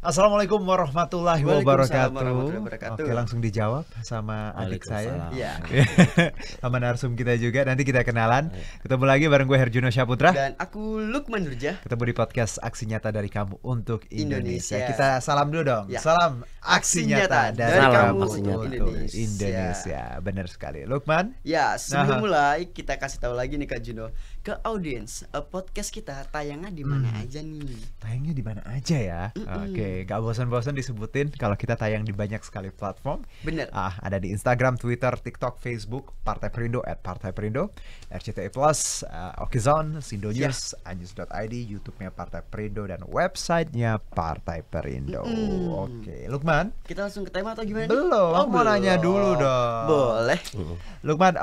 Assalamualaikum warahmatullahi Waalaikumsalam wabarakatuh. warahmatullahi wabarakatuh. Oke, langsung dijawab sama adik saya. Iya. Sama narsum kita juga. Nanti kita kenalan. Ketemu lagi bareng gue Herjuno Syaputra. Dan aku Lukman Nurjah. Ketemu di podcast Aksi Nyata dari Kamu untuk Indonesia. Indonesia. Kita salam dulu dong. Ya. Salam Aksi Nyata dari Salam Kamu Aksi Nyata untuk Indonesia. Indonesia. Benar sekali. Lukman? Ya, sebelum mulai kita kasih tahu lagi nih Kak Juno ke audiens, podcast kita tayangnya di mana aja nih? Tayangnya di mana aja ya? Oke, gak bosan-bosan disebutin kalau kita tayang di banyak sekali platform. Bener. Ada di Instagram, Twitter, TikTok, Facebook, Partai Perindo @partai-perindo, RCTI Plus, Okizon, Sindo News, Anjus.id, YouTube-nya Partai Perindo dan website-nya Partai Perindo. Oke, Lukman. Kita langsung ke tema atau gimana? Belum, aku mau nanya dulu dong. Boleh. Lukman,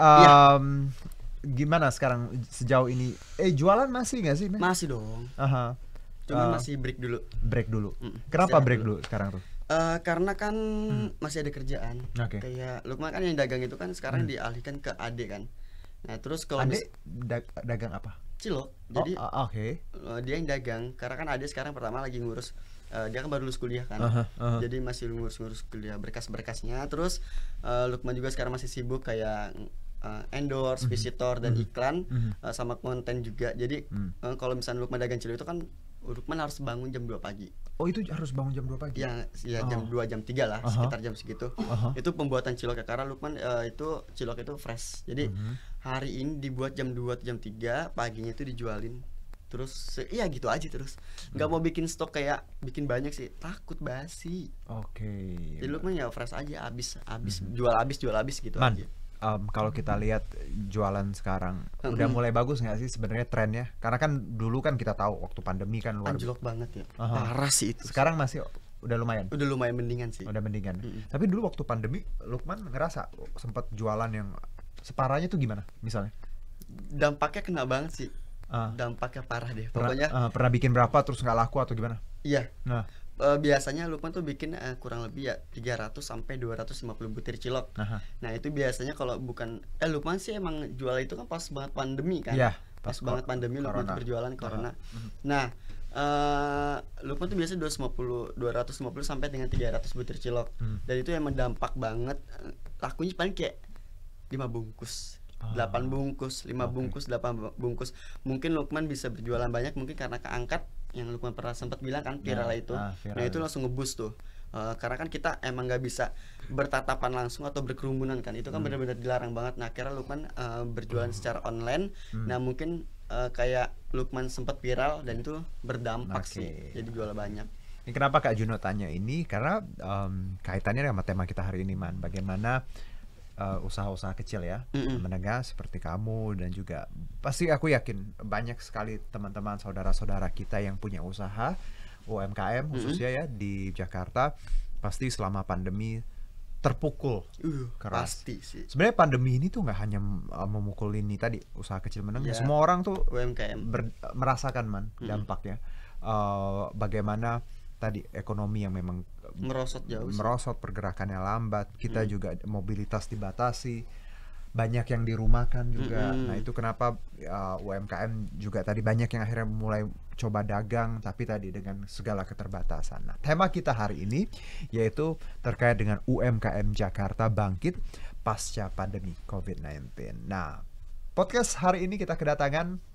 gimana sekarang sejauh ini? Jualan masih nggak sih? Masih dong. Aha. Cuma masih break dulu. Break dulu. Kenapa istirahat break dulu. dulu sekarang tuh? Karena kan masih ada kerjaan. Oke. Kayak Lukman kan yang dagang itu kan sekarang dialihkan ke Ade kan. Nah, terus kalau Adek dagang apa? Cilok. Jadi Oke. dia yang dagang karena kan Ade sekarang pertama lagi ngurus dia kan baru lulus kuliah kan. Jadi masih ngurus kuliah berkas-berkasnya. Terus Lukman juga sekarang masih sibuk kayak endorse, visitor dan iklan sama konten juga. Jadi kalau misalnya Lukman dagang cilok itu kan Lukman harus bangun jam 2 pagi. Oh, itu harus bangun jam 2 pagi? Ya jam 2 jam 3 lah, sekitar jam segitu. Itu pembuatan cilok ya, karena Lukman itu cilok itu fresh. Jadi hari ini dibuat jam 2 atau jam 3, paginya itu dijualin. Terus iya gitu aja terus. Nggak mau bikin stok kayak bikin banyak sih, takut basi. Oke. Jadi Lukman ya fresh aja, habis jual habis gitu Man, aja. kalau kita lihat jualan sekarang udah mulai bagus nggak sih sebenarnya trennya? Karena kan dulu kan kita tahu waktu pandemi kan luar Anjlok banget ya. Parah sih itu. Sekarang masih udah lumayan. Udah lumayan mendingan sih. Udah mendingan. Tapi dulu waktu pandemi Lukman ngerasa sempat jualan yang separahnya tuh gimana misalnya? Dampaknya kena banget sih. Dampaknya parah deh. Pokoknya pernah bikin berapa terus nggak laku atau gimana? iya. Nah, Biasanya Lukman tuh bikin kurang lebih ya 300 sampai 250 butir cilok. Nah, itu biasanya kalau bukan Lukman sih emang jual itu kan pas banget pandemi kan. Iya, pas banget pandemi Lukman tuh berjualan corona. Nah, Lukman tuh biasa 250 sampai dengan 300 butir cilok. Dan itu emang dampak banget. Lakunya paling kayak 5 bungkus. 8 bungkus, 5 bungkus, 8 bungkus. Mungkin Lukman bisa berjualan banyak mungkin karena keangkat yang Lukman pernah sempat bilang kan viral itu. viral. Nah, itu langsung ngeboost tuh. Karena kan kita emang nggak bisa bertatapan langsung atau berkerumunan kan. Itu kan benar-benar dilarang banget. Nah, akhirnya Lukman berjualan secara online. Nah, mungkin kayak Lukman sempat viral dan itu berdampak sih. Jadi jual banyak. Ini kenapa Kak Juno tanya ini? Karena kaitannya sama tema kita hari ini, Man. Bagaimana usaha-usaha kecil ya, menengah seperti kamu dan juga pasti aku yakin banyak sekali teman-teman saudara-saudara kita yang punya usaha UMKM khususnya ya di Jakarta pasti selama pandemi terpukul keras. Pasti sih. Sebenarnya pandemi ini tuh nggak hanya memukul ini tadi usaha kecil menengah, Ya. semua orang tuh UMKM merasakan dampaknya. Bagaimana tadi ekonomi yang memang merosot jauh sih. merosot, pergerakannya lambat, kita juga mobilitas dibatasi, banyak yang dirumahkan juga. Nah, itu kenapa UMKM juga tadi banyak yang akhirnya mulai coba dagang tapi tadi dengan segala keterbatasan. Nah, tema kita hari ini yaitu terkait dengan UMKM Jakarta bangkit pasca pandemi COVID-19. Nah, podcast hari ini kita kedatangan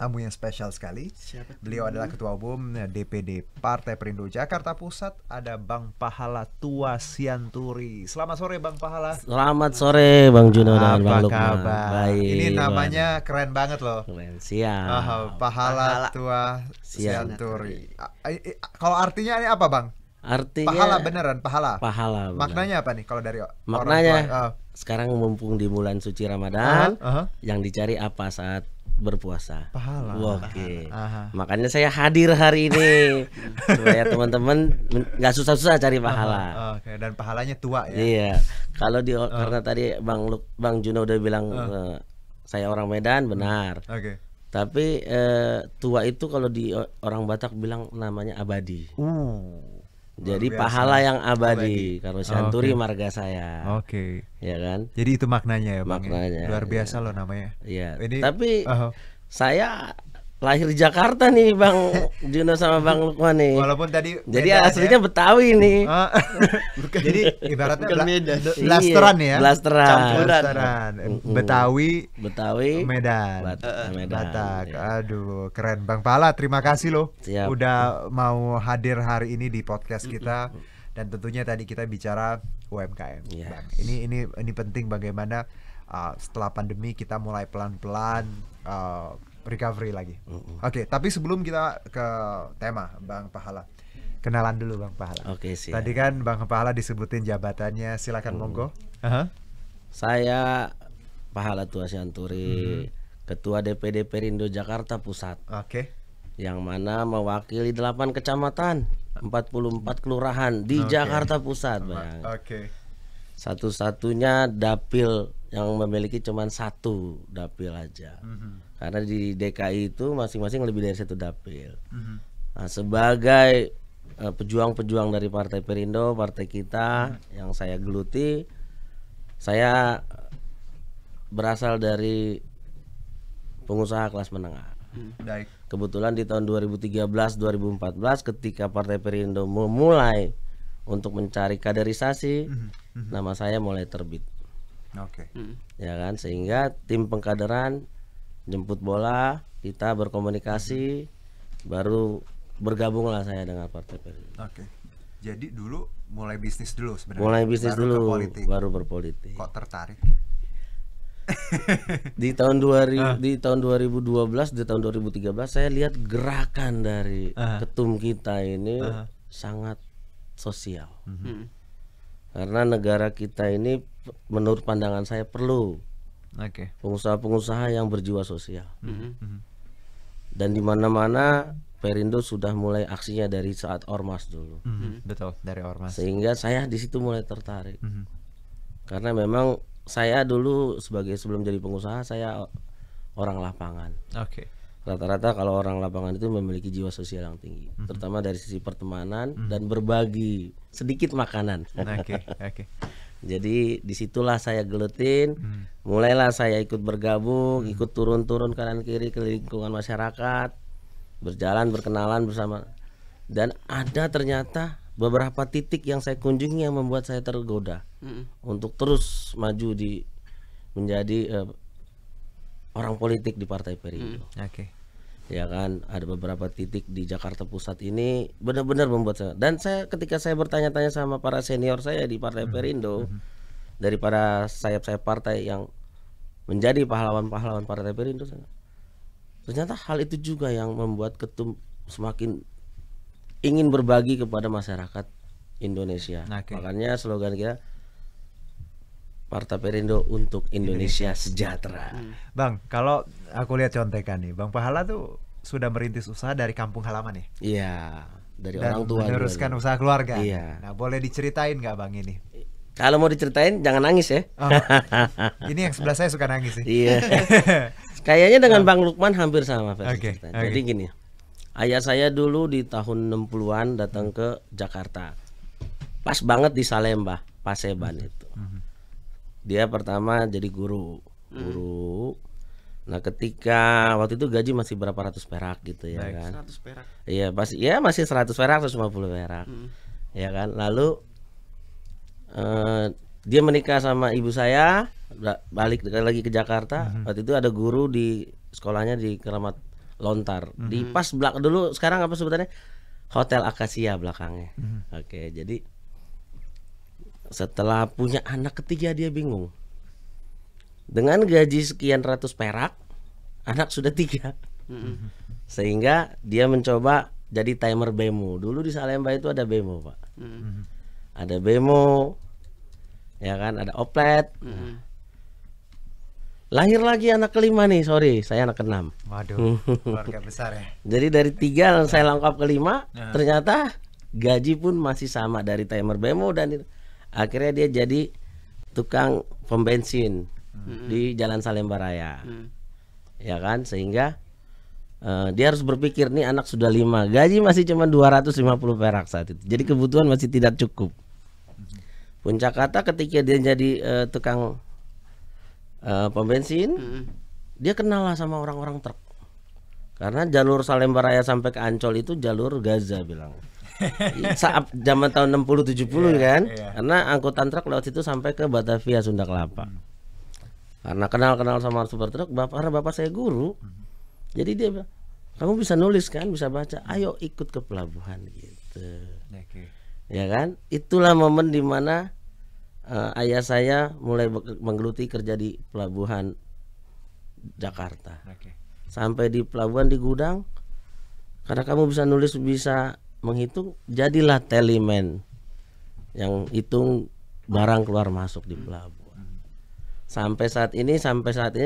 tamu yang spesial sekali. Siapa tuh? Beliau adalah Ketua Umum DPD Partai Perindo Jakarta Pusat. Ada Bang Pahala Tua Sianturi. Selamat sore Bang Pahala. Selamat sore Bang Juno dan Apa Bang Lukman. kabar? Baik. Ini namanya keren banget loh. Keren, siap. Pahala Tua Sianturi. Kalau artinya ini apa Bang? Artinya Pahala beneran, pahala. pahala. benar. Maknanya apa nih kalau dari Maknanya orang tua? sekarang mumpung di bulan suci Ramadan, Aha. yang dicari apa saat berpuasa? Pahala. Oke. Aha. Makanya saya hadir hari ini supaya teman-teman nggak susah-susah cari pahala. Oke, dan pahalanya tua ya. Iya. Kalau karena tadi Bang Juno udah bilang saya orang Medan, benar. Oke. Tapi tua itu kalau di orang Batak bilang namanya abadi. Jadi biasa. pahala yang abadi. Kalau Sianturi marga saya. Oke. Ya kan? Jadi itu maknanya ya Bang. Maknanya, Luar biasa loh namanya. Iya. Ini Tapi saya lahir di Jakarta nih Bang Juno sama Bang Lukman nih. Walaupun tadi jadi Medan aslinya ya. Betawi nih. Jadi ibaratnya bukan Medan. blasteran ya. Blasteran. Blasteran. Betawi, Medan. Medan. Medan. Batak. Ya. Aduh, keren Bang Pahala. Terima kasih loh. Siap. Udah mau hadir hari ini di podcast kita. Dan tentunya tadi kita bicara UMKM. Yes. Bang. Ini penting bagaimana setelah pandemi kita mulai pelan-pelan recovery lagi. Oke, tapi sebelum kita ke tema Bang Pahala, kenalan dulu Bang Pahala. Oke, siap. Tadi kan Bang Pahala disebutin jabatannya, silakan monggo. Saya Pahala Tua Sianturi, Ketua DPD Perindo Jakarta Pusat. Oke. Yang mana mewakili 8 kecamatan, 44 kelurahan di Jakarta Pusat, Bang. Oke. Satu-satunya dapil yang memiliki cuma 1 dapil aja. Karena di DKI itu masing-masing lebih dari 1 dapil. Nah, sebagai pejuang-pejuang dari Partai Perindo, partai kita yang saya geluti, saya berasal dari pengusaha kelas menengah. Baik. Kebetulan di tahun 2013-2014 ketika Partai Perindo memulai untuk mencari kaderisasi, nama saya mulai terbit. Oke. Ya kan, sehingga tim pengkaderan jemput bola, kita berkomunikasi, baru bergabunglah saya dengan Partai Perindo. Oke. Jadi dulu mulai bisnis dulu sebenarnya. Mulai bisnis Baru dulu, ke politik. baru berpolitik. Kok tertarik? Di tahun 2012, di tahun 2013 saya lihat gerakan dari ketum kita ini sangat sosial. Karena negara kita ini menurut pandangan saya perlu pengusaha-pengusaha yang berjiwa sosial. Dan di mana-mana Perindo sudah mulai aksinya dari saat Ormas dulu. Betul, dari Ormas. Sehingga saya di situ mulai tertarik. Karena memang saya dulu sebelum jadi pengusaha saya orang lapangan. Oke. Rata-rata kalau orang lapangan itu memiliki jiwa sosial yang tinggi, terutama dari sisi pertemanan dan berbagi sedikit makanan. Oke. Jadi disitulah saya gelutin, mulailah saya ikut bergabung, ikut turun-turun kanan kiri ke lingkungan masyarakat, berjalan berkenalan bersama, dan ada ternyata beberapa titik yang saya kunjungi yang membuat saya tergoda untuk terus maju menjadi orang politik di Partai Perindo. Oke. Ya kan, ada beberapa titik di Jakarta Pusat ini benar-benar membuat saya. Dan ketika saya bertanya-tanya sama para senior saya di Partai Perindo, daripada sayap-sayap partai yang menjadi pahlawan-pahlawan Partai Perindo, ternyata hal itu juga yang membuat ketum semakin ingin berbagi kepada masyarakat Indonesia. Makanya slogan kita Partai Perindo untuk Indonesia sejahtera. Bang, kalau aku lihat contekan nih, Bang Pahala tuh sudah merintis usaha dari kampung halaman ya? Iya, dari Dan orang tua. meneruskan usaha keluarga. Iya. Nah, boleh diceritain nggak Bang ini? Kalau mau diceritain jangan nangis ya. Ini yang sebelah saya suka nangis sih. Iya. Kayaknya dengan Bang Lukman hampir sama versi ceritanya. Oke. Jadi gini, ayah saya dulu di tahun 60-an datang ke Jakarta. Pas banget di Salemba, Paseban itu. Dia pertama jadi guru. Nah, ketika waktu itu gaji masih berapa ratus perak gitu ya. Baik, kan. 100 perak. Iya, masih 100 perak, 150 perak. Ya kan. Lalu dia menikah sama ibu saya, balik lagi ke Jakarta. Waktu itu ada guru di sekolahnya di Keramat Lontar. Di pas belakang dulu, sekarang apa sebutannya? Hotel Akasia belakangnya. Oke, jadi setelah punya anak ketiga dia bingung. Dengan gaji sekian ratus perak, anak sudah 3. Sehingga dia mencoba jadi timer bemo. Dulu di Salemba itu ada bemo, Pak. Ada bemo, ya kan, ada oplet. Lahir lagi anak kelima nih, saya anak ke-6. Waduh, keluarga besar ya. Jadi dari 3 saya lengkap ke-5, ternyata gaji pun masih sama dari timer bemo, dan akhirnya dia jadi tukang pom bensin di Jalan Salemba Raya. Ya kan, sehingga dia harus berpikir nih anak sudah 5, gaji masih cuma 250 perak saat itu. Jadi kebutuhan masih tidak cukup. Puncak kata ketika dia jadi tukang pom bensin, dia kenal lah sama orang-orang truk. Karena jalur Salemba Raya sampai ke Ancol itu jalur Gaza bilang. Saat zaman tahun 60-70 kan. Karena angkutan truk lewat situ sampai ke Batavia, Sunda Kelapa. Karena kenal sama supir truk, karena bapak saya guru. Jadi dia bilang, kamu bisa nulis kan, bisa baca, ayo ikut ke pelabuhan gitu. Ya kan? Itulah momen dimana ayah saya mulai menggeluti kerja di pelabuhan Jakarta. Sampai di pelabuhan di gudang, karena kamu bisa nulis, bisa menghitung, jadilah teleman yang hitung barang keluar masuk di pelabuhan. Sampai saat ini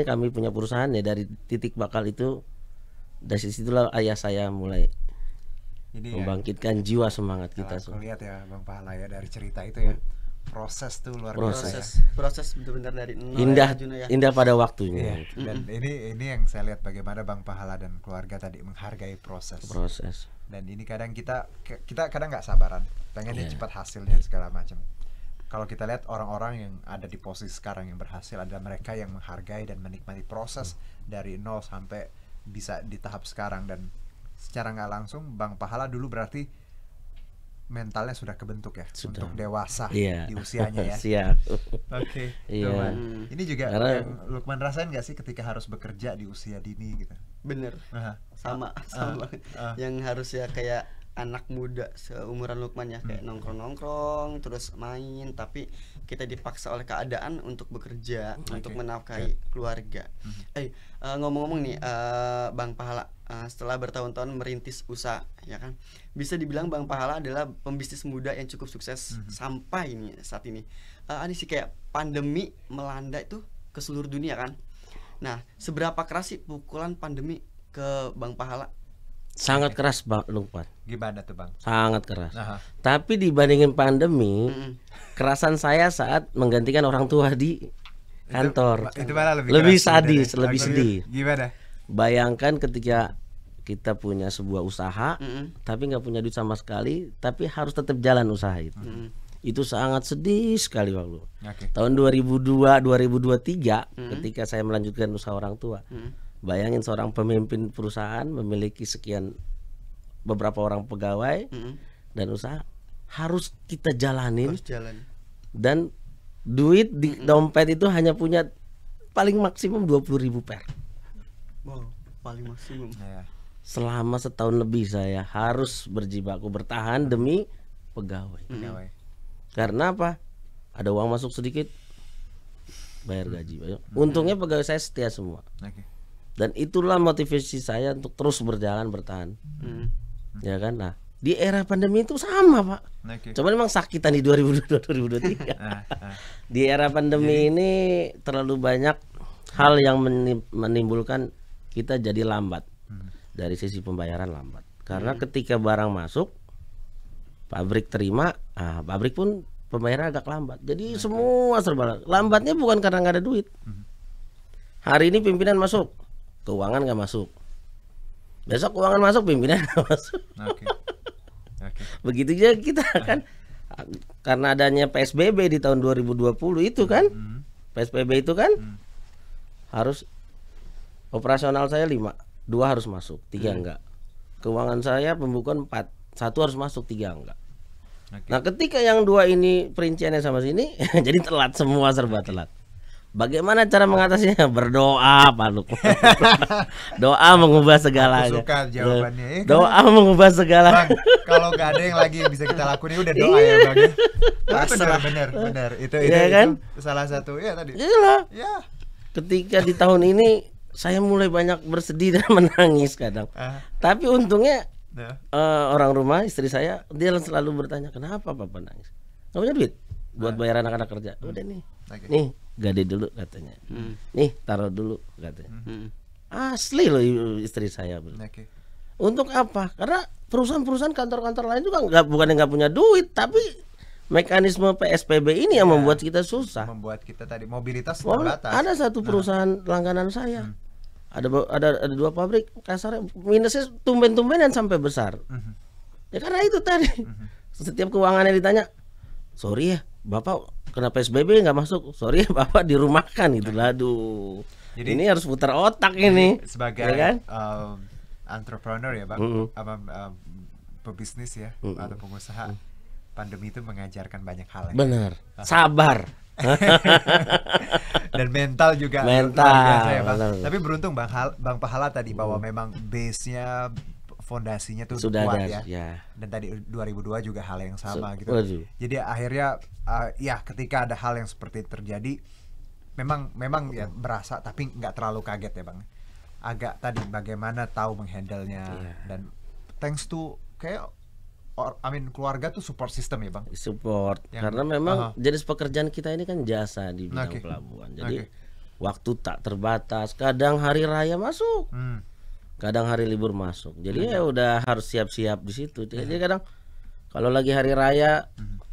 kami punya perusahaan ya, dari titik bakal itu, dari situlah ayah saya mulai membangkitkan jiwa semangat kita semua. Aku lihat ya Bang Pahala ya, dari cerita itu ya, proses tuh luar biasa. Proses benar-benar dari nol. Indah pada waktunya. Dan ini yang saya lihat bagaimana Bang Pahala dan keluarga tadi menghargai proses. Dan ini kadang kita kadang nggak sabaran, pengennya cepat hasilnya segala macam. Kalau kita lihat orang-orang yang ada di posisi sekarang yang berhasil adalah mereka yang menghargai dan menikmati proses dari nol sampai bisa di tahap sekarang. Dan secara nggak langsung Bang Pahala dulu berarti mentalnya sudah kebentuk ya, untuk dewasa di usianya ya. Siap. Oke. Iya. Ini juga yang Lukman rasain nggak sih ketika harus bekerja di usia dini gitu? Bener. Sama. Yang harus ya kayak anak muda seumuran Lukman ya, kayak nongkrong terus main, tapi kita dipaksa oleh keadaan untuk bekerja, untuk menafkahi keluarga. Ngomong-ngomong nih Bang Pahala, setelah bertahun-tahun merintis usaha ya kan, bisa dibilang Bang Pahala adalah pembisnis muda yang cukup sukses sampai saat ini. Ini sih kayak pandemi melanda itu ke seluruh dunia kan. Nah, seberapa keras sih pukulan pandemi ke Bang Pahala? Sangat keras Bang Lukman. Gimana tuh Bang? Sangat keras. Tapi dibandingin pandemi, kerasan saya saat menggantikan orang tua di kantor. Itu malah lebih sadis, lebih sedih. Gimana? Bayangkan ketika kita punya sebuah usaha, tapi nggak punya duit sama sekali, tapi harus tetap jalan usaha itu. Itu sangat sedih sekali waktu. Tahun 2002-2023 ketika saya melanjutkan usaha orang tua. Bayangin seorang pemimpin perusahaan memiliki sekian beberapa orang pegawai dan usaha harus kita jalanin. Dan duit di dompet itu hanya punya paling maksimum 20.000 per. Wow, paling maksimum. Selama setahun lebih saya harus berjibaku bertahan demi pegawai. Karena apa? Ada uang masuk sedikit, bayar gaji. Untungnya pegawai saya setia semua. Dan itulah motivasi saya untuk terus berjalan bertahan. Ya kan? Nah, di era pandemi itu sama, Pak. Coba memang sakitan di 2022-2023. Di era pandemi ini terlalu banyak hal yang menimbulkan kita jadi lambat. Dari sisi pembayaran lambat. Karena ketika barang masuk, pabrik terima, pabrik pun pembayaran agak lambat. Jadi semua serba lambatnya bukan karena nggak ada duit. Hari ini pimpinan masuk, keuangan nggak masuk. Besok keuangan masuk, pimpinan nggak masuk. Begitu juga kita kan, karena adanya PSBB di tahun 2020 itu kan, PSBB itu kan harus operasional saya 5, 2 harus masuk, 3 enggak. Keuangan saya pembukuan 4, 1 harus masuk, 3 enggak. Nah ketika yang 2 ini perinciannya sama sini, jadi telat semua, serba telat. Bagaimana cara mengatasinya? Berdoa, Pak Lukman. Doa mengubah segalanya. Aku suka jawabannya. Doa mengubah segala. Bang, kalau nggak ada yang lagi yang bisa kita lakuin, udah doa ya Bang. Benar. Itu kan? Itu salah satu ya tadi. Iyalah. Ya. Ketika di tahun ini saya mulai banyak bersedih dan menangis kadang. Tapi untungnya orang rumah, istri saya, dia selalu bertanya, kenapa Papa nangis? Nggak punya duit buat bayar anak-anak kerja. Udah nih, nih gade dulu katanya. Nih taruh dulu katanya. Asli loh istri saya. Untuk apa? Karena perusahaan-perusahaan, kantor-kantor lain juga bukan yang nggak punya duit, tapi mekanisme PSBB ini yang membuat kita susah. Membuat kita tadi mobilitas terbatas. Ada satu perusahaan langganan saya. Ada 2 pabrik, kasarnya minusnya tumben-tumbenan sampai besar. Ya karena itu tadi. Setiap keuangannya ditanya, sorry ya Bapak kena PSBB nggak masuk, sorry ya Bapak dirumahkan gitu. Aduh, jadi ini harus putar otak ini. Sebagai ya kan? entrepreneur ya bang, apa pebisnis ya atau pengusaha, pandemi itu mengajarkan banyak hal. Ya? Bener, sabar. Dan mental juga mental luar biasa ya bang. bener. Tapi beruntung bang Pahala tadi bahwa memang base-nya, fondasinya tuh Sudah kuat ada, ya. ya. Dan tadi 2002 juga hal yang sama gitu. Waduh. Jadi akhirnya ya ketika ada hal yang seperti itu terjadi, memang ya berasa tapi nggak terlalu kaget ya bang. Agak tadi bagaimana tahu menghandle-nya dan thanks to kayak keluarga tuh support system ya bang. Support karena memang jenis pekerjaan kita ini kan jasa di bidang pelabuhan. Jadi waktu tak terbatas. Kadang hari raya masuk, kadang hari libur masuk. Jadi ya udah harus siap-siap di situ. Jadi kadang kalau lagi hari raya,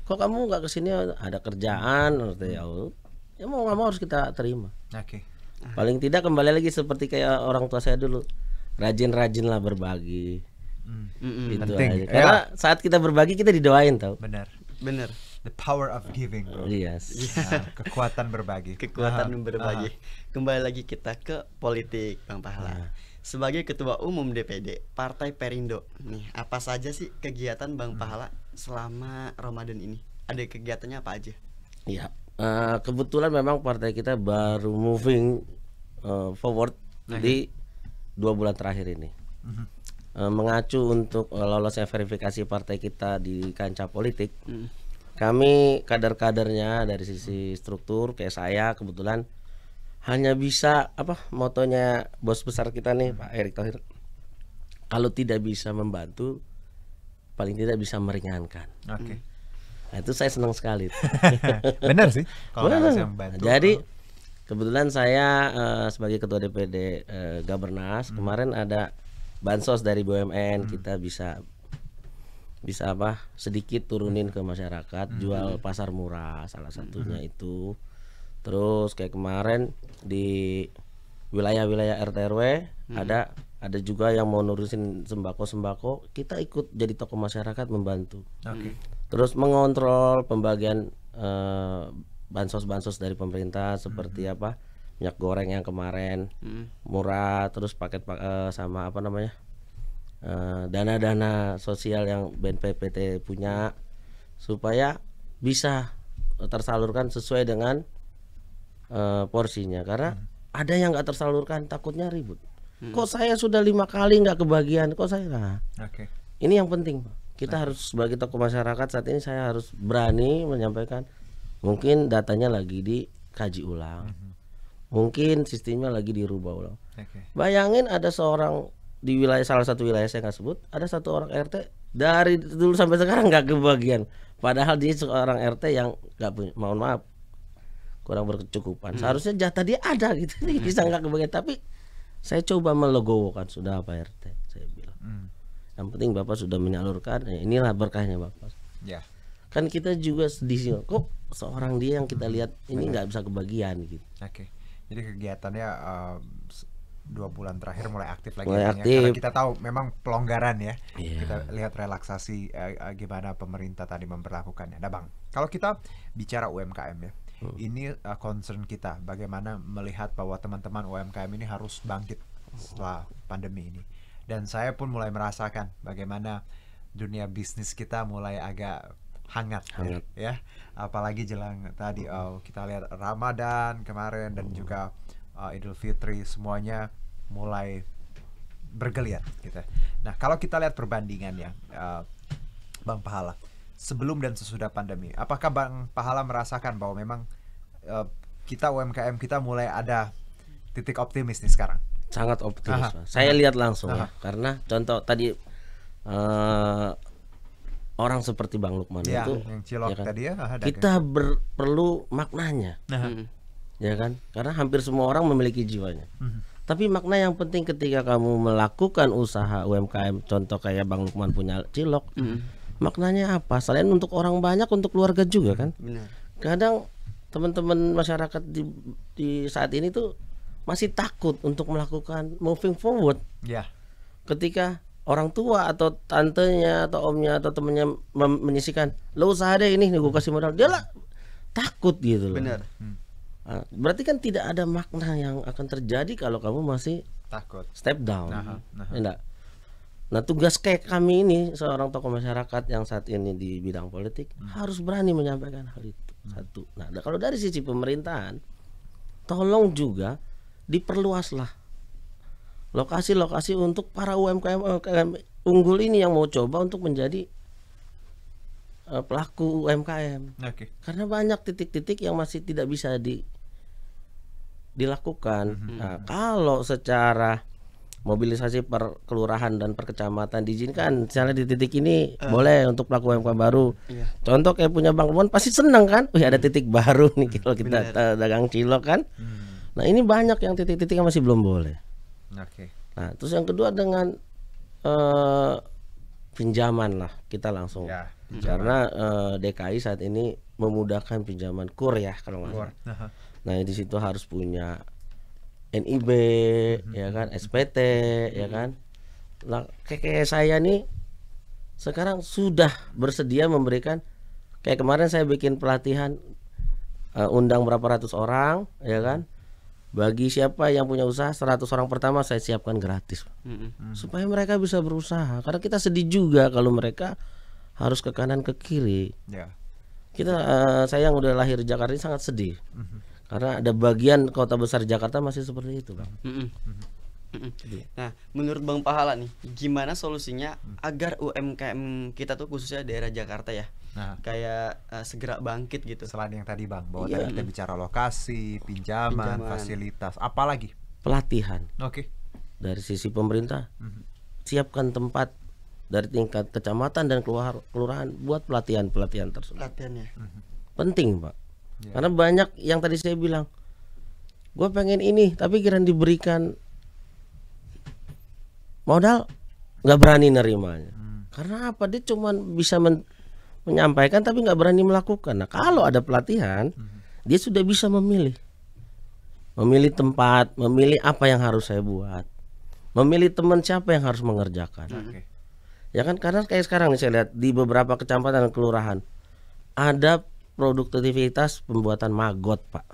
kok kamu nggak kesini? Ada kerjaan, ya mau nggak mau harus kita terima. Paling tidak kembali lagi seperti kayak orang tua saya dulu, rajin-rajinlah berbagi. Itu penting. aja. Karena saat kita berbagi kita didoain tau. Bener. The power of giving, bro. Yes. Kekuatan berbagi. Berbagi. Kembali lagi kita ke politik, Bang Pahala. Sebagai Ketua Umum DPD Partai Perindo, nih apa saja sih kegiatan Bang Pahala selama Ramadan ini? Ada kegiatannya apa aja? Iya. Kebetulan memang partai kita baru moving forward di 2 bulan terakhir ini. Mengacu untuk lolosnya verifikasi partai kita di kancah politik, kami kader-kadernya dari sisi struktur kayak saya kebetulan hanya bisa motonya bos besar kita nih Pak Erick Thohir, kalau tidak bisa membantu paling tidak bisa meringankan. Nah, itu saya senang sekali. Benar sih kalau bisa membantu. Jadi kebetulan saya sebagai ketua DPD Gabernas kemarin ada bansos dari BUMN, kita bisa sedikit turunin ke masyarakat, jual pasar murah salah satunya itu. Terus kayak kemarin di wilayah-wilayah RT RW ada juga yang mau nurusin sembako, kita ikut jadi tokoh masyarakat membantu. Terus mengontrol pembagian bansos dari pemerintah seperti minyak goreng yang kemarin murah, terus paket sama dana-dana sosial yang BNPT punya supaya bisa tersalurkan sesuai dengan porsinya, karena ada yang nggak tersalurkan takutnya ribut. Kok saya sudah 5 kali nggak kebagian, kok saya ini yang penting Pak. Kita harus sebagai tokoh masyarakat saat ini saya harus berani menyampaikan, mungkin datanya lagi dikaji ulang, mungkin sistemnya lagi dirubah ulang. Bayangin ada seorang di salah satu wilayah saya nggak sebut, ada satu orang RT dari dulu sampai sekarang nggak kebagian, padahal dia seorang RT yang nggak punya, mohon maaf, kurang berkecukupan. Seharusnya jatah dia ada gitu, bisa nggak kebagian. Tapi saya coba melegowokan, sudah Pak RT, saya bilang. Yang penting Bapak sudah menyalurkan, inilah berkahnya Bapak. Kan kita juga sedih, kok seorang dia yang kita lihat ini nggak bisa kebagian gitu. Jadi kegiatannya 2 bulan terakhir mulai aktif lagi. Karena kita tahu memang pelonggaran ya. Kita lihat relaksasi gimana pemerintah tadi memperlakukannya. Nah Bang, kalau kita bicara UMKM ya, ini concern kita bagaimana melihat bahwa teman-teman UMKM ini harus bangkit setelah pandemi ini. Dan saya pun mulai merasakan bagaimana dunia bisnis kita mulai agak hangat. Ya. Apalagi jelang tadi kita lihat Ramadan kemarin dan juga Idul Fitri, semuanya mulai bergeliat gitu. Nah, kalau kita lihat perbandingannya Bang Pahala sebelum dan sesudah pandemi, apakah Bang Pahala merasakan bahwa memang kita UMKM kita mulai ada titik optimis nih sekarang? Sangat optimis. Saya lihat langsung ya, karena contoh tadi orang seperti Bang Lukman itu yang cilok kan? tadi ya, kita perlu maknanya. Ya kan? Karena hampir semua orang memiliki jiwanya. Tapi makna yang penting ketika kamu melakukan usaha UMKM, contoh kayak Bang Lukman punya cilok, maknanya apa? Selain untuk orang banyak, untuk keluarga juga kan? Kadang teman-teman masyarakat di saat ini tuh masih takut untuk melakukan moving forward. Ketika orang tua atau tantenya atau omnya atau temennya menyisikan, lo usaha deh ini nih gue kasih modal, dia lah takut gitu loh. Berarti kan tidak ada makna yang akan terjadi kalau kamu masih takut step down. Enggak. Nah, tugas kayak kami ini seorang tokoh masyarakat yang saat ini di bidang politik harus berani menyampaikan hal itu. Satu. Nah, kalau dari sisi pemerintahan, tolong juga diperluaslah lokasi-lokasi untuk para UMKM unggul ini yang mau coba untuk menjadi pelaku UMKM. Karena banyak titik-titik yang masih tidak bisa dilakukan. Nah, kalau secara mobilisasi per kelurahan dan per kecamatan diizinkan, misalnya di titik ini boleh untuk pelaku UMKM baru. Contoh kayak punya Bang Lemon pasti senang kan? Wih, ada titik baru nih kalau kita dagang cilok kan. Nah, ini banyak yang titik-titik yang masih belum boleh. Nah, terus yang kedua dengan pinjaman lah, kita langsung karena DKI saat ini memudahkan pinjaman KUR ya kalau nggak salah. Nah, di situ harus punya NIB, ya kan, SPT, ya kan. Nah, kayak saya nih sekarang sudah bersedia memberikan, kayak kemarin saya bikin pelatihan, undang berapa ratus orang, ya kan. Bagi siapa yang punya usaha 100 orang pertama saya siapkan gratis, supaya mereka bisa berusaha. Karena kita sedih juga kalau mereka harus ke kanan ke kiri. Kita, saya yang udah lahir di Jakarta ini sangat sedih. Karena ada bagian kota besar Jakarta masih seperti itu, Bang. Nah, menurut Bang Pahala nih, gimana solusinya agar UMKM kita tuh khususnya daerah Jakarta ya, kayak segera bangkit gitu? Selain yang tadi Bang, bahwa tadi kita bicara lokasi, pinjaman, fasilitas, apalagi? Pelatihan. Dari sisi pemerintah, siapkan tempat dari tingkat kecamatan dan kelurahan buat pelatihan tersebut. Pelatihannya penting, Pak. Karena banyak yang tadi saya bilang, gue pengen ini, tapi kira diberikan modal nggak berani nerimanya. Karena apa? Dia cuma bisa menyampaikan tapi nggak berani melakukan. Nah, kalau ada pelatihan, dia sudah bisa memilih tempat, memilih apa yang harus saya buat, memilih teman siapa yang harus mengerjakan. Ya kan, karena kayak sekarang nih saya lihat di beberapa kecamatan dan kelurahan ada produktivitas pembuatan maggot, Pak.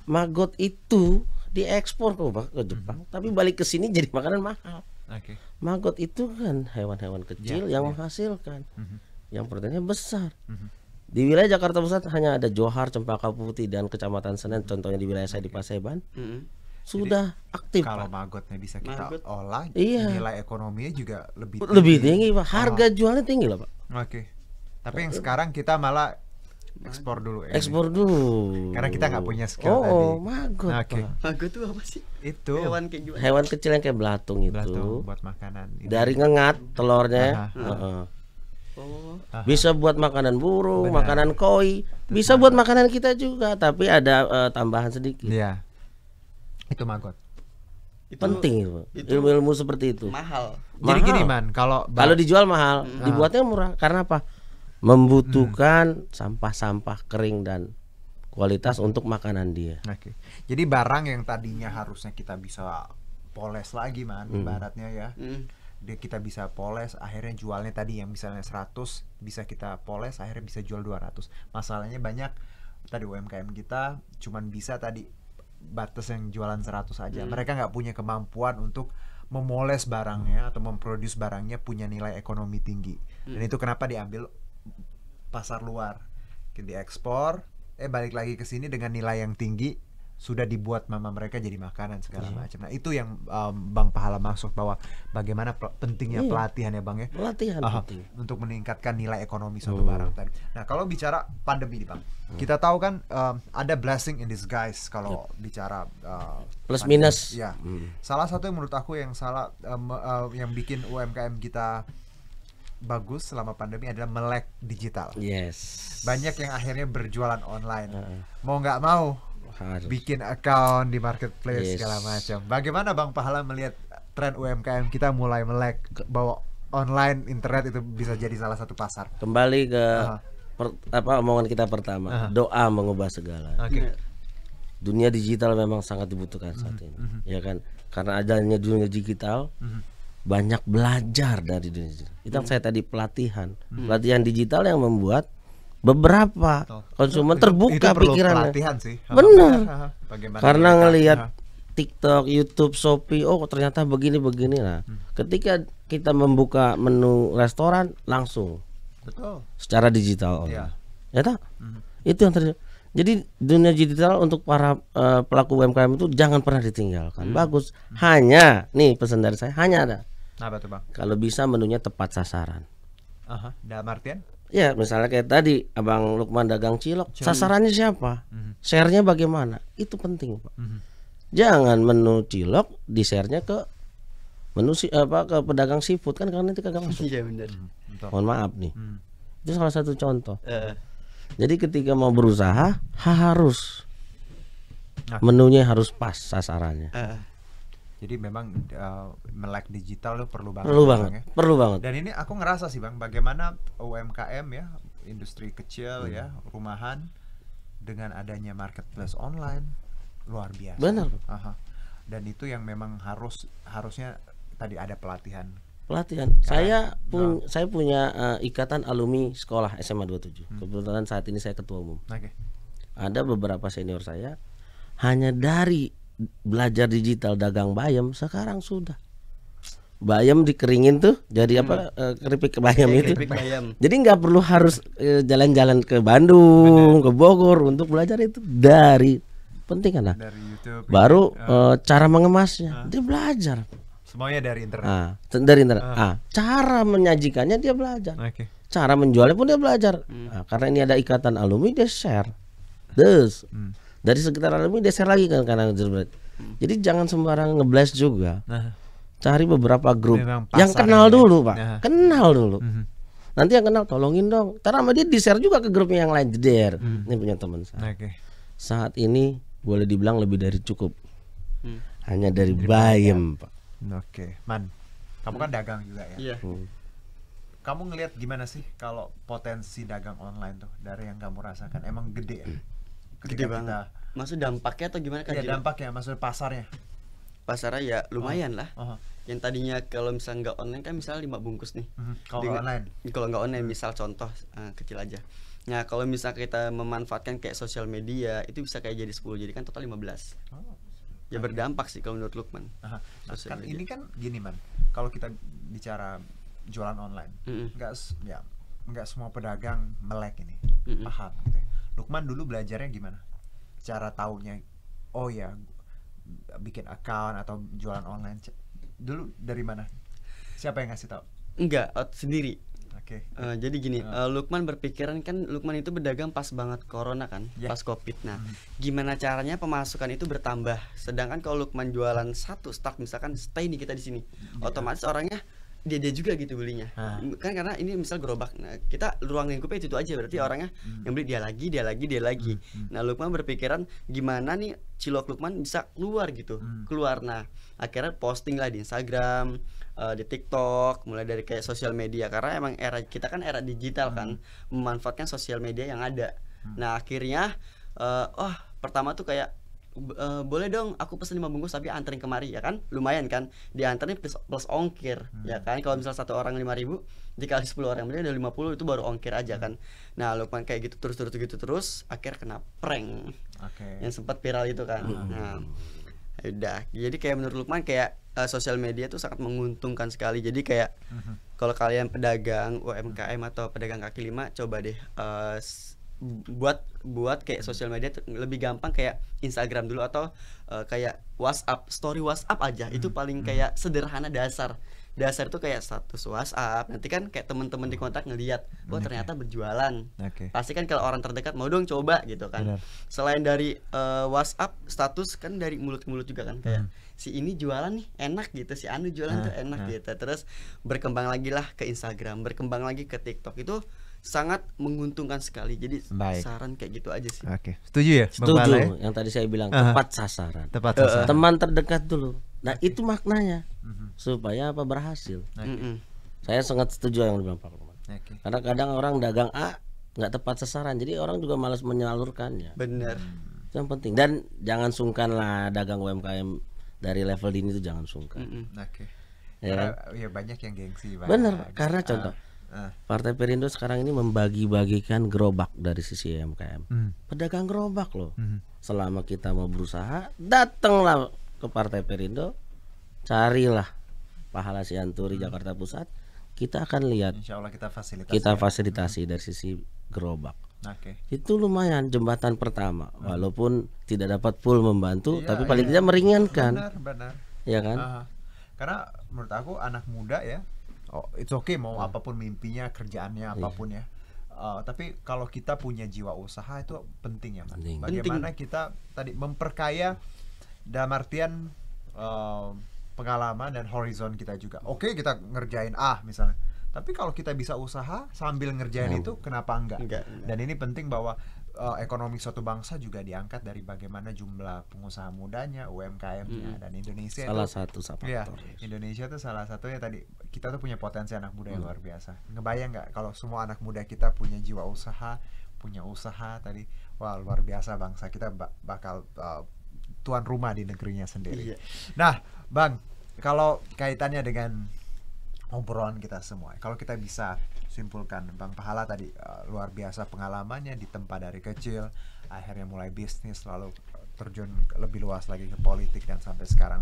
Maggot itu diekspor ke Jepang, tapi balik ke sini jadi makanan mahal. Maggot itu kan hewan-hewan kecil yang menghasilkan, yang proteinnya besar. Di wilayah Jakarta Pusat hanya ada Johar, Cempaka Putih, dan Kecamatan Senen. Contohnya di wilayah saya di Paseban, sudah jadi, aktif. Kalau maggotnya bisa kita olah, nilai ekonominya juga lebih tinggi, Pak. Harga jualnya tinggi lah, Pak. Tapi yang sekarang kita malah ekspor dulu. Karena kita nggak punya skill tadi. Maggot. Maggot itu apa sih? Itu hewan kayak gimana? Hewan kecil yang kayak belatung itu. Belatung buat makanan. Dari ngengat telurnya. Bisa buat makanan burung, makanan koi, bisa buat makanan kita juga, tapi ada tambahan sedikit. Iya. Itu maggot. Penting ilmu-ilmu seperti itu. Mahal. Jadi gini, Man, kalau dijual mahal, dibuatnya murah. Karena apa? Membutuhkan sampah-sampah kering dan kualitas untuk makanan dia. Jadi barang yang tadinya harusnya kita bisa poles lagi, Man, ibaratnya ya. Kita bisa poles, akhirnya jualnya tadi yang misalnya 100 bisa kita poles, akhirnya bisa jual 200. Masalahnya banyak tadi UMKM kita cuman bisa tadi batas yang jualan 100 aja. Mereka nggak punya kemampuan untuk memoles barangnya atau memproduksi barangnya punya nilai ekonomi tinggi. Dan itu kenapa diambil pasar luar, diekspor, balik lagi ke sini dengan nilai yang tinggi, sudah dibuat mama mereka jadi makanan segala macam. Nah, itu yang Bang Pahala maksud bahwa bagaimana pentingnya pelatihan ya, Bang ya. Pelatihan penting untuk meningkatkan nilai ekonomi suatu barang tadi. Nah, kalau bicara pandemi nih, Bang. Kita tahu kan ada blessing in disguise kalau bicara plus pandemi. Minus. Ya. Salah satu yang menurut aku yang yang bikin UMKM kita bagus selama pandemi adalah melek digital. Banyak yang akhirnya berjualan online. Mau nggak mau bikin account di marketplace segala macam. Bagaimana Bang Pahala melihat tren UMKM kita mulai melek bahwa online internet itu bisa jadi salah satu pasar? Kembali ke omongan kita pertama, doa mengubah segala. Dunia digital memang sangat dibutuhkan saat ini, ya kan? Karena adanya dunia digital, banyak belajar dari dunia digital. Itu yang saya tadi pelatihan digital yang membuat beberapa konsumen terbuka pikirannya. Pelatihan sih. Benar. Karena ngelihat TikTok, YouTube, Shopee, oh ternyata begini. Nah, ketika kita membuka menu restoran langsung Betul. secara digital online. Iya. Ya tak? Itu yang terjadi. Jadi dunia digital untuk para pelaku UMKM itu jangan pernah ditinggalkan. Bagus. Hanya nih pesan dari saya, hanya ada Apa tuh Bang? kalau bisa menunya tepat sasaran. Aha, dalam artian? Ya misalnya kayak tadi Abang Lukman dagang cilok, sasarannya siapa? Share-nya bagaimana? Itu penting Pak. Jangan menu cilok di-share-nya ke menu ke pedagang seafood kan, karena nanti kagak masuk. Iya benar. Betul. Mohon maaf nih. Itu salah satu contoh. Eh, Jadi ketika mau berusaha harus Nah. menunya harus pas sasarannya. Jadi memang melek digital itu perlu banget. Perlu ya, banget, Bang, ya. perlu banget. Dan ini aku ngerasa sih Bang, bagaimana UMKM ya, industri kecil ya, rumahan dengan adanya marketplace online luar biasa. Benar. Aha. Dan itu yang memang harusnya tadi ada pelatihan. Pelatihan. Saya punya ikatan alumni sekolah SMA 27. Kebetulan saat ini saya ketua umum. Oke. Ada beberapa senior saya hanya dari belajar digital dagang bayam sekarang sudah. Bayam dikeringin tuh jadi apa keripik bayam itu. keripik bayam. Jadi nggak perlu harus jalan-jalan ke Bandung, ke Bogor untuk belajar itu dari penting kan. Dari YouTube. Baru cara mengemasnya dia belajar. Semuanya dari internet. Dari internet. Cara menyajikannya dia belajar. Oke. Cara menjualnya pun dia belajar. Karena ini ada ikatan alumni dia share. Dari sekitar alumni dia share lagi kan karena jadi jangan sembarang ngeblast juga. Nah, Cari beberapa grup memang yang pasarnya kenal ya. dulu Pak. Nah. Kenal dulu. Nanti yang kenal tolongin dong. Karena sama dia di share juga ke grupnya yang lain. Jeder. Ini punya teman saya. Oke. Saat ini boleh dibilang lebih dari cukup. Hanya dari bayam Pak. Oke, Man. Kamu kan dagang juga ya. Iya. Kamu ngelihat gimana sih kalau potensi dagang online tuh dari yang kamu rasakan emang gede ya? Gede banget. Maksud dampaknya atau gimana kan? Iya, dampaknya maksud pasarnya. Pasarnya ya lumayan lah. Oh. Yang tadinya kalau misalnya nggak online kan misalnya 5 bungkus nih. Kalau online. Kalau nggak online misal contoh kecil aja. Nah kalau misalnya kita memanfaatkan kayak sosial media itu bisa kayak jadi 10, jadi kan total 15. Ya berdampak sih kalau menurut Lukman. Nah, Sosial kan media. ini kan gini Man, kalau kita bicara jualan online, nggak semua pedagang melek ini, paham gitu ya. Lukman dulu belajarnya gimana? Cara taunya, oh ya bikin account atau jualan online, dulu dari mana? Siapa yang ngasih tahu? Enggak, sendiri. Oke. Jadi gini, Lukman berpikiran kan Lukman itu berdagang pas banget corona kan, pas covid. Nah, gimana caranya pemasukan itu bertambah? Sedangkan kalau Lukman jualan satu start, misalkan stay nih kita di sini, otomatis orangnya dia juga gitu belinya. Kan karena ini misal gerobak, nah kita ruang lingkupnya itu aja, berarti orangnya yang beli dia lagi. Nah Lukman berpikiran gimana nih cilok Lukman bisa keluar gitu, keluar. Nah akhirnya posting lah di Instagram, di TikTok, mulai dari kayak sosial media, karena emang era kita kan era digital kan, memanfaatkan sosial media yang ada. Nah akhirnya pertama tuh kayak boleh dong aku pesen 5 bungkus tapi anterin kemari, ya kan lumayan kan, dianterin plus ongkir, ya kan. Kalau misal satu orang 5.000 dikali 10 orang beli udah 50, itu baru ongkir aja kan. Nah Lukman kayak gitu terus akhir kena prank yang sempat viral itu kan. Nah udah, jadi kayak menurut Lukman kayak sosial media tuh sangat menguntungkan sekali. Jadi kayak kalau kalian pedagang UMKM atau pedagang kaki lima, coba deh buat kayak sosial media lebih gampang kayak Instagram dulu, atau kayak WhatsApp, story WhatsApp aja. Itu paling kayak sederhana, dasar itu kayak status WhatsApp. Nanti kan kayak teman-teman di kontak ngelihat, oh ternyata berjualan. Pasti kan kalau orang terdekat mau dong coba gitu kan. Selain dari WhatsApp, status kan dari mulut ke mulut juga kan, kayak si ini jualan nih enak gitu, si Anu jualan tuh enak gitu. Terus berkembang lagi lah ke Instagram, berkembang lagi ke TikTok. Itu sangat menguntungkan sekali. Jadi saran kayak gitu aja sih. Oke, setuju ya? Setuju. Yang tadi saya bilang tepat sasaran. Tepat sasaran. Teman terdekat dulu. Nah itu maknanya supaya apa berhasil. Saya sangat setuju yang dibilang Pak Lukman. Karena kadang orang dagang A nggak tepat sasaran, jadi orang juga malas menyalurkannya. Bener. Itu yang penting. Dan jangan sungkan lah dagang UMKM dari level dini itu, jangan sungkan. Ya banyak yang gengsi. Bener. Karena contoh Partai Perindo sekarang ini membagi-bagikan gerobak dari sisi UMKM. Pedagang gerobak loh. Selama kita mau berusaha, datanglah ke Partai Perindo, carilah Pahala Sianturi Jakarta Pusat, kita akan lihat, Insya Allah kita fasilitasi. kita fasilitasi dari sisi gerobak. Oke. Itu lumayan jembatan pertama, walaupun tidak dapat full membantu, Iya, tapi paling iya. tidak meringankan, Benar. ya kan? Aha. Karena menurut aku anak muda ya, it's okay mau apapun mimpinya, kerjaannya apapun ya. Tapi kalau kita punya jiwa usaha itu penting ya, Man. Penting. Bagaimana kita tadi memperkaya dalam artian pengalaman dan horizon kita juga. Oke, kita ngerjain misalnya. Tapi kalau kita bisa usaha sambil ngerjain itu, kenapa enggak? Enggak. Dan ini penting bahwa ekonomi suatu bangsa juga diangkat dari bagaimana jumlah pengusaha mudanya, UMKM-nya, dan Indonesia Salah itu, satu ya, faktor. Indonesia tuh salah satunya tadi, kita tuh punya potensi anak muda yang luar biasa. Ngebayang nggak kalau semua anak muda kita punya jiwa usaha, punya usaha tadi, wah luar biasa bangsa kita bakal tuan rumah di negerinya sendiri. Iya. Nah, Bang, kalau kaitannya dengan obrolan kita semua, kalau kita bisa simpulkan, Bang Pahala tadi luar biasa pengalamannya ditempa dari kecil, akhirnya mulai bisnis, lalu terjun lebih luas lagi ke politik dan sampai sekarang.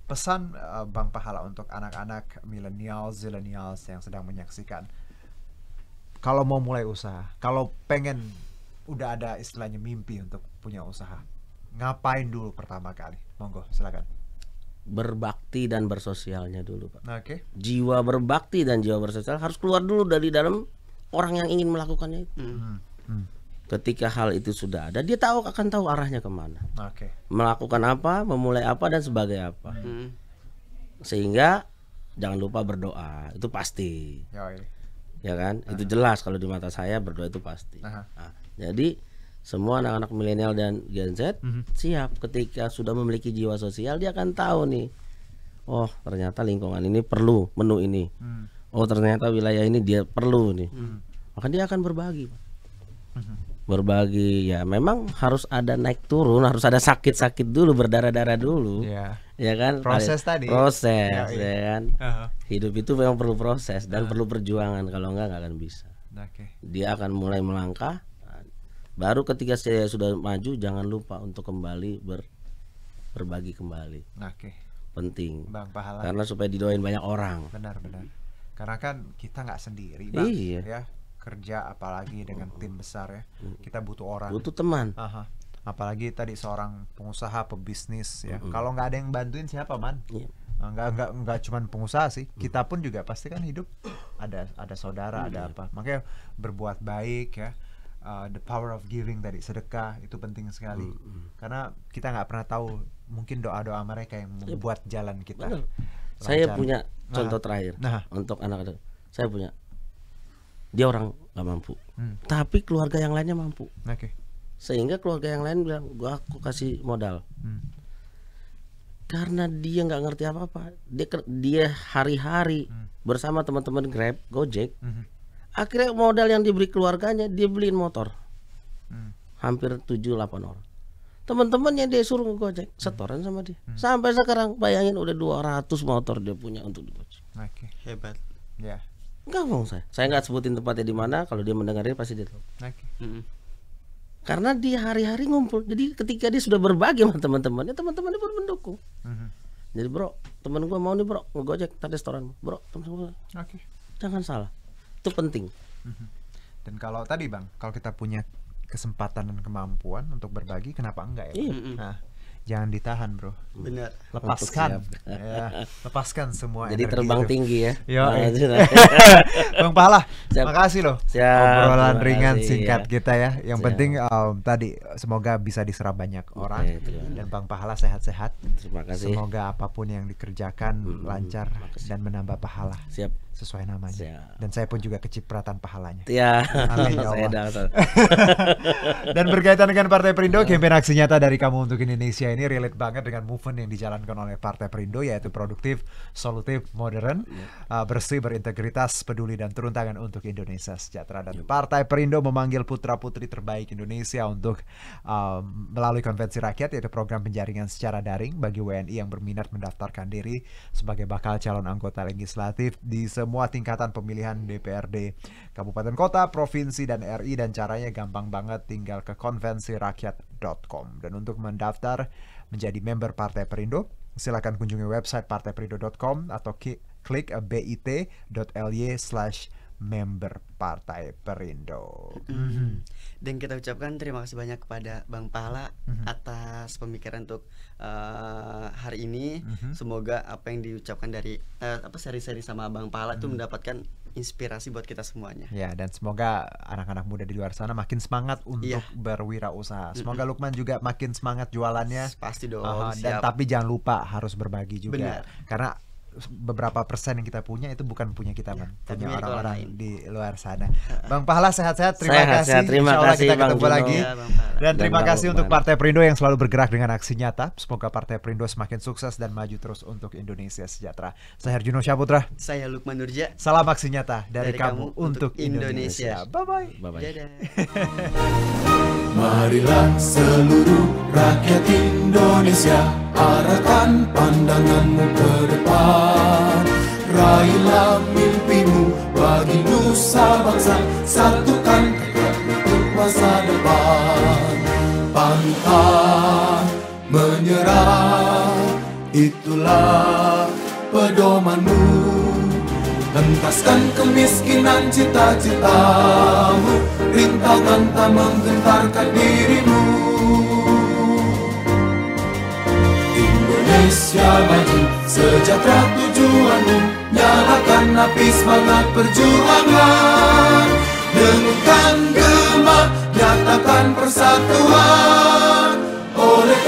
Pesan Bang Pahala untuk anak-anak millennials, zillennials yang sedang menyaksikan, kalau mau mulai usaha, kalau pengen udah ada istilahnya mimpi untuk punya usaha, ngapain dulu pertama kali? Monggo, silakan. Berbakti dan bersosialnya dulu, Pak. Oke. Jiwa berbakti dan jiwa bersosial harus keluar dulu dari dalam orang yang ingin melakukannya itu. Ketika hal itu sudah ada, dia akan tahu arahnya kemana, Oke. melakukan apa, memulai apa, dan sebagai apa. Sehingga jangan lupa berdoa, itu pasti, Yoi. ya kan? Itu jelas kalau di mata saya berdoa itu pasti. Aha. Nah, jadi semua anak-anak milenial dan Gen Z siap ketika sudah memiliki jiwa sosial, dia akan tahu nih, oh ternyata lingkungan ini perlu menu ini, oh ternyata wilayah ini dia perlu nih, maka dia akan berbagi, Pak. Berbagi ya, memang harus ada naik turun, harus ada sakit-sakit dulu, berdarah-darah dulu, Ya. ya kan? Proses tadi. Proses, Ya, iya. ya kan? Aha. Hidup itu memang perlu proses dan perlu perjuangan, kalau enggak akan bisa. Oke. Dia akan mulai melangkah. Baru ketika saya sudah maju, jangan lupa untuk kembali berbagi kembali. Oke. Penting. Bang Pahala. Karena supaya didoain banyak orang. Benar. Karena kan kita nggak sendiri, Bang. Iya. Ya, kerja apalagi dengan tim besar ya. Kita butuh orang. Butuh teman. Aha. Apalagi tadi seorang pengusaha, pebisnis ya. Kalau nggak ada yang bantuin siapa, Man? Iya. Nggak cuman pengusaha sih. Kita pun juga pasti kan hidup ada saudara, ada apa. Makanya berbuat baik ya. The power of giving tadi, sedekah itu penting sekali. Karena kita nggak pernah tahu, mungkin doa-doa mereka yang membuat jalan kita Benar. lancar. Saya punya contoh terakhir Nah. untuk anak-anak. Saya punya, dia orang nggak mampu, tapi keluarga yang lainnya mampu. Oke. Sehingga keluarga yang lain bilang, aku kasih modal. Karena dia nggak ngerti apa-apa, dia hari-hari bersama teman-teman Grab, Gojek. Akhirnya modal yang diberi keluarganya, dia beliin motor. Hampir 7-8 orang. Teman-temannya dia suruh ngegojek, setoran sama dia. Sampai sekarang bayangin udah 200 motor dia punya untuk digojek. Oke. Hebat. Ya. Enggak bohong saya. Saya nggak sebutin tempatnya di mana, kalau dia mendengarnya pasti dia tahu. Oke. Karena dia hari-hari ngumpul. Jadi ketika dia sudah berbagi sama teman-temannya, teman-temannya pun mendukung. Jadi bro, temen gua mau nih bro ngegojek tadi restoran. Bro, temen gua. Oke. Jangan salah. Itu penting. Dan kalau tadi Bang, kalau kita punya kesempatan dan kemampuan untuk berbagi, kenapa enggak ya? Iya. Nah, jangan ditahan, Bro. Benar. Lepaskan. Siap. Ya, lepaskan semua Jadi energi terbang itu. tinggi ya. Yo, Nah, itu. Bang Pahala, Siap. makasih loh. Siap, Obrolan terima ringan kasih, singkat ya. kita ya. Yang Siap. penting tadi semoga bisa diserap banyak orang terima kasih. dan Bang Pahala sehat-sehat. Terima kasih. Semoga apapun yang dikerjakan lancar dan menambah pahala Siap. sesuai namanya. Siap. Dan saya pun juga kecipratan pahalanya. Ya. Amin, ya Saya Allah. dah. Dan berkaitan dengan Partai Perindo, kampanye aksi nyata dari Kamu untuk Indonesia ini relate banget dengan movement yang dijalankan oleh Partai Perindo, yaitu produktif, solutif, modern, bersih, berintegritas, peduli, dan turun tangan untuk Indonesia sejahtera. Dan Partai Perindo memanggil putra-putri terbaik Indonesia untuk melalui konvensi rakyat, yaitu program penjaringan secara daring bagi WNI yang berminat mendaftarkan diri sebagai bakal calon anggota legislatif di semua tingkatan pemilihan DPRD Kabupaten Kota, Provinsi, dan RI. Dan caranya gampang banget, tinggal ke konvensirakyat.com. Dan untuk mendaftar menjadi member Partai Perindo, silakan kunjungi website partaiperindo.com atau klik bit.ly/member Partai Perindo. Dan kita ucapkan terima kasih banyak kepada Bang Pahala atas pemikiran untuk hari ini. Semoga apa yang diucapkan dari seri-seri sama Bang Pahala itu mendapatkan inspirasi buat kita semuanya. Ya, dan semoga anak-anak muda di luar sana makin semangat untuk berwirausaha. Semoga Lukman juga makin semangat jualannya. Pasti dong. Dan tapi jangan lupa harus berbagi juga. Benar. Karena beberapa persen yang kita punya itu bukan punya kita, Bang. Punya orang-orang di luar sana. Bang Pahala sehat-sehat. Terima kasih. Terima kasih, kita ketemu Bang lagi. Ya, Dan terima kasih untuk Partai Perindo yang selalu bergerak dengan aksi nyata. Semoga Partai Perindo semakin sukses dan maju terus untuk Indonesia sejahtera. Saya Herjuno Syaputra. Saya Lukman Nurja. Salam aksi nyata dari kamu untuk Indonesia. Bye-bye. Dadah. Marilah seluruh rakyat Indonesia, arahkan pandanganmu ke depan. Raihlah mimpimu bagi nusa bangsa, satukan tekad untuk masa depan. Pantang menyerah, itulah pedomanmu. Hentaskan kemiskinan cita-citamu, rintangan tak menggentarkan dirimu. Indonesia maju, sejahtera tujuanmu, nyalakan api semangat perjuangan. Dengunkan gema, nyatakan persatuan oleh